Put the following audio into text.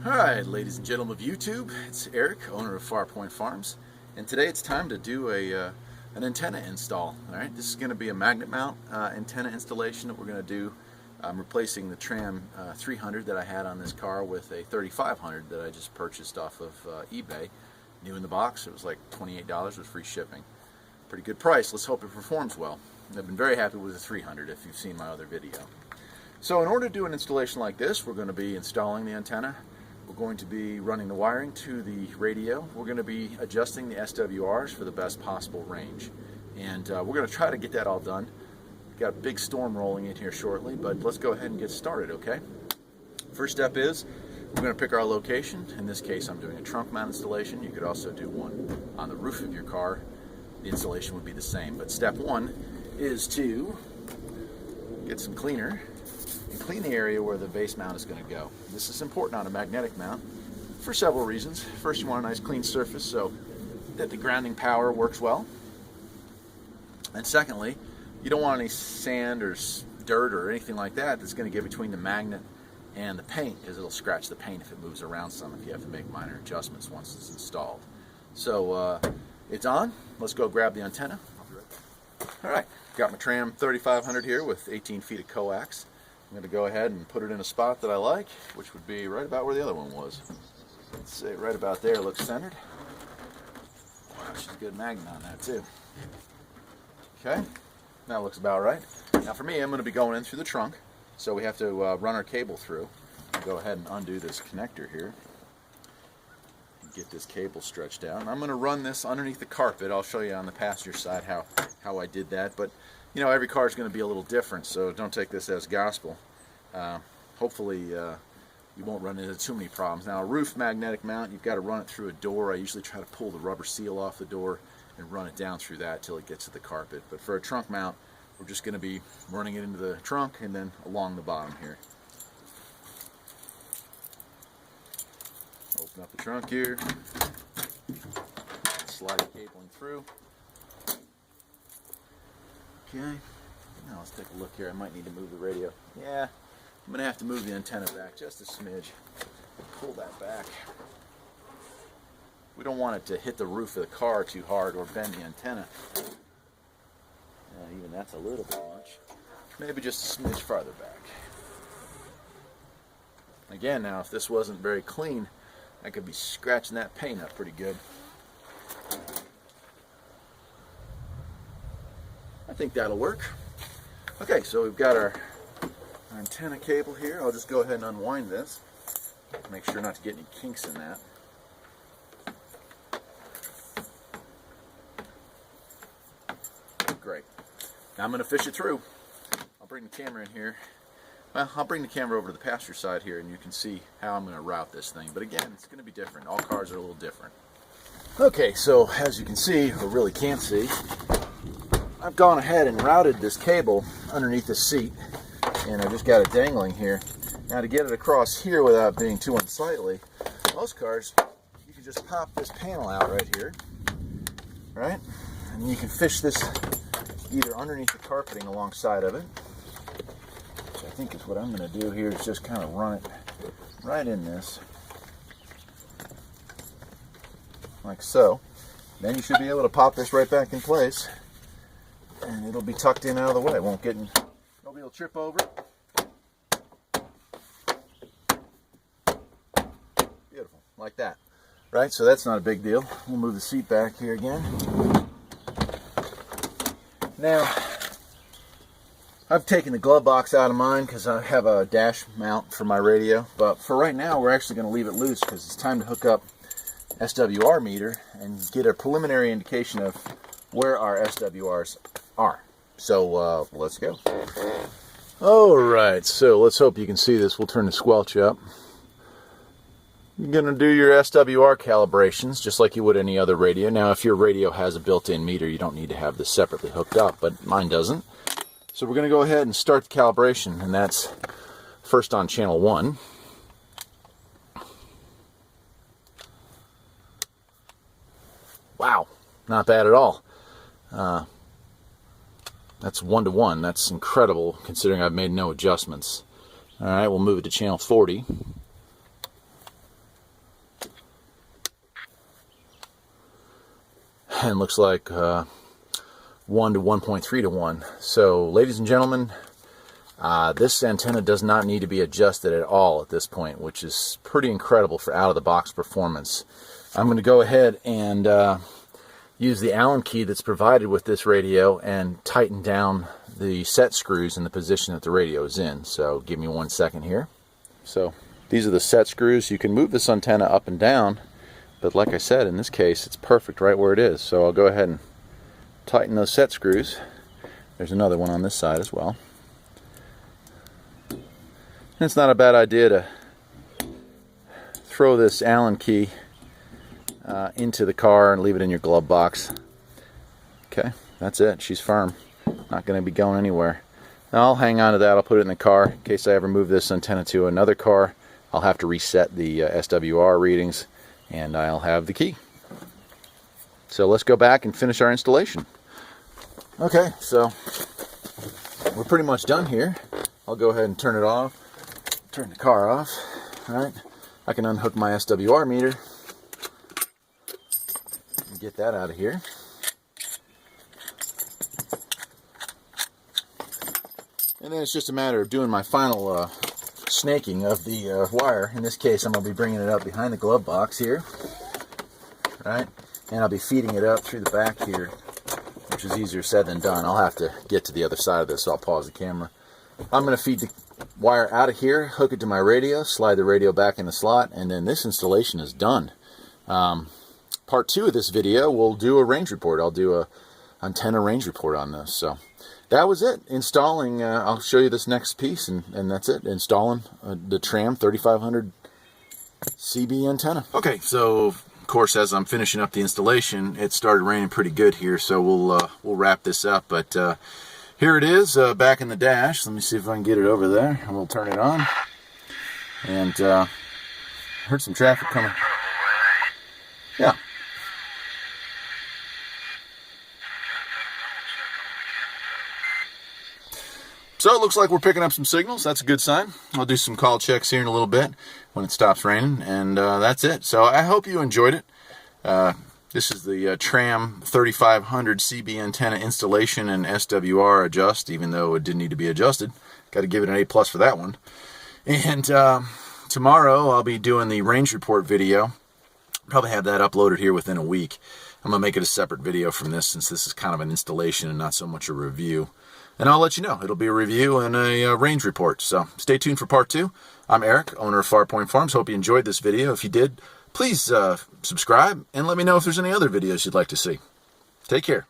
Alright, ladies and gentlemen of YouTube, it's Eric, owner of Farpoint Farms, and today it's time to do an antenna install. Alright, this is going to be a magnet mount antenna installation that we're going to do. I'm replacing the Tram 300 that I had on this car with a 3500 that I just purchased off of eBay. New in the box, it was like $28 with free shipping. Pretty good price, let's hope it performs well. I've been very happy with the 300 if you've seen my other video. So in order to do an installation like this, we're going to be installing the antenna. We're going to be running the wiring to the radio. We're going to be adjusting the SWRs for the best possible range. And we're going to try to get that all done. We've got a big storm rolling in here shortly, but let's go ahead and get started, okay? First step is we're going to pick our location. In this case, I'm doing a trunk mount installation. You could also do one on the roof of your car. The installation would be the same. But step one is to get some cleaner and clean the area where the base mount is going to go. This is important on a magnetic mount for several reasons. First, you want a nice clean surface so that the grounding power works well. And secondly, you don't want any sand or dirt or anything like that that's going to get between the magnet and the paint, because it'll scratch the paint if it moves around some, if you have to make minor adjustments once it's installed. So it's on. Let's go grab the antenna. I'll be right back. Alright, got my Tram 3500 here with 18 feet of coax. I'm going to go ahead and put it in a spot that I like, which would be right about where the other one was. Let's say right about there, looks centered. Wow, she's a good magnet on that too. Okay, that looks about right. Now for me, I'm going to be going in through the trunk, so we have to run our cable through. I'll go ahead and undo this connector here. Get this cable stretched out. I'm going to run this underneath the carpet. I'll show you on the passenger side how I did that, but you know, every car is going to be a little different, so don't take this as gospel. Hopefully you won't run into too many problems. Now a roof magnetic mount, you've got to run it through a door. I usually try to pull the rubber seal off the door and run it down through that till it gets to the carpet. But for a trunk mount, we're just going to be running it into the trunk and then along the bottom here. Open up the trunk here, slide the cabling through. Okay, now let's take a look here. I might need to move the radio. Yeah, I'm going to have to move the antenna back just a smidge. Pull that back. We don't want it to hit the roof of the car too hard or bend the antenna. Even that's a little bit much. Maybe just a smidge farther back. Again, now if this wasn't very clean, I could be scratching that paint up pretty good. I think that'll work. Okay, so we've got our antenna cable here. I'll just go ahead and unwind this. Make sure not to get any kinks in that. Great. Now I'm going to fish it through. I'll bring the camera in here. Well, I'll bring the camera over to the passenger side here and you can see how I'm going to route this thing. But again, it's going to be different. All cars are a little different. Okay, so as you can see, or really can't see, I've gone ahead and routed this cable underneath the seat, and I just got it dangling here. Now to get it across here without being too unsightly, most cars, you can just pop this panel out right here, right? And you can fish this either underneath the carpeting alongside of it, which I think is what I'm going to do here, is just kind of run it right in this, like so. Then you should be able to pop this right back in place. And it'll be tucked in out of the way. It won't get in. Nobody will trip over it. Beautiful, like that. Right, so that's not a big deal. We'll move the seat back here again. Now, I've taken the glove box out of mine because I have a dash mount for my radio. But for right now, we're actually going to leave it loose because it's time to hook up SWR meter and get a preliminary indication of where our SWRs are. So let's go. Alright, so let's hope you can see this. We'll turn the squelch up. You're going to do your SWR calibrations just like you would any other radio. Now if your radio has a built-in meter, you don't need to have this separately hooked up, but mine doesn't. So we're going to go ahead and start the calibration, and that's first on channel 1. Wow, not bad at all. That's 1-to-1. That's incredible considering I've made no adjustments. Alright, we'll move it to channel 40. and looks like 1 to 1.3 to 1. So ladies and gentlemen, this antenna does not need to be adjusted at all at this point, which is pretty incredible for out-of-the-box performance. I'm going to go ahead and use the Allen key that's provided with this radio and tighten down the set screws in the position that the radio is in. So give me 1 second here. So these are the set screws. You can move this antenna up and down, but like I said, in this case it's perfect right where it is. So I'll go ahead and tighten those set screws. There's another one on this side as well. And it's not a bad idea to throw this Allen key into the car and leave it in your glove box. Okay, that's it. She's firm. Not going to be going anywhere. Now I'll hang on to that. I'll put it in the car in case I ever move this antenna to another car. I'll have to reset the SWR readings, and I'll have the key. So let's go back and finish our installation. Okay, so we're pretty much done here. I'll go ahead and turn it off. Turn the car off. All right, I can unhook my SWR meter and get that out of here. And then it's just a matter of doing my final snaking of the wire. In this case, I'm going to be bringing it up behind the glove box here, right? And I'll be feeding it up through the back here, which is easier said than done. I'll have to get to the other side of this, so I'll pause the camera. I'm going to feed the wire out of here, hook it to my radio, slide the radio back in the slot, and then this installation is done. Part 2 of this video, we'll do a range report. I'll do a antenna range report on this. So that was it. Installing, I'll show you this next piece, and that's it. Installing the Tram 3500 CB antenna. Okay, so of course, as I'm finishing up the installation, it started raining pretty good here, so we'll wrap this up. But here it is, back in the dash. Let me see if I can get it over there, and we'll turn it on. And heard some traffic coming. Yeah. So it looks like we're picking up some signals. That's a good sign. I'll do some call checks here in a little bit when it stops raining, and that's it. So I hope you enjoyed it. This is the Tram 3500 CB antenna installation and SWR adjust, even though it didn't need to be adjusted. Got to give it an A+ for that one. And tomorrow I'll be doing the range report video. Probably have that uploaded here within a week. I'm going to make it a separate video from this, since this is kind of an installation and not so much a review. And I'll let you know. It'll be a review and a range report. So stay tuned for part 2. I'm Eric, owner of Farpoint Farms. Hope you enjoyed this video. If you did, please subscribe and let me know if there's any other videos you'd like to see. Take care.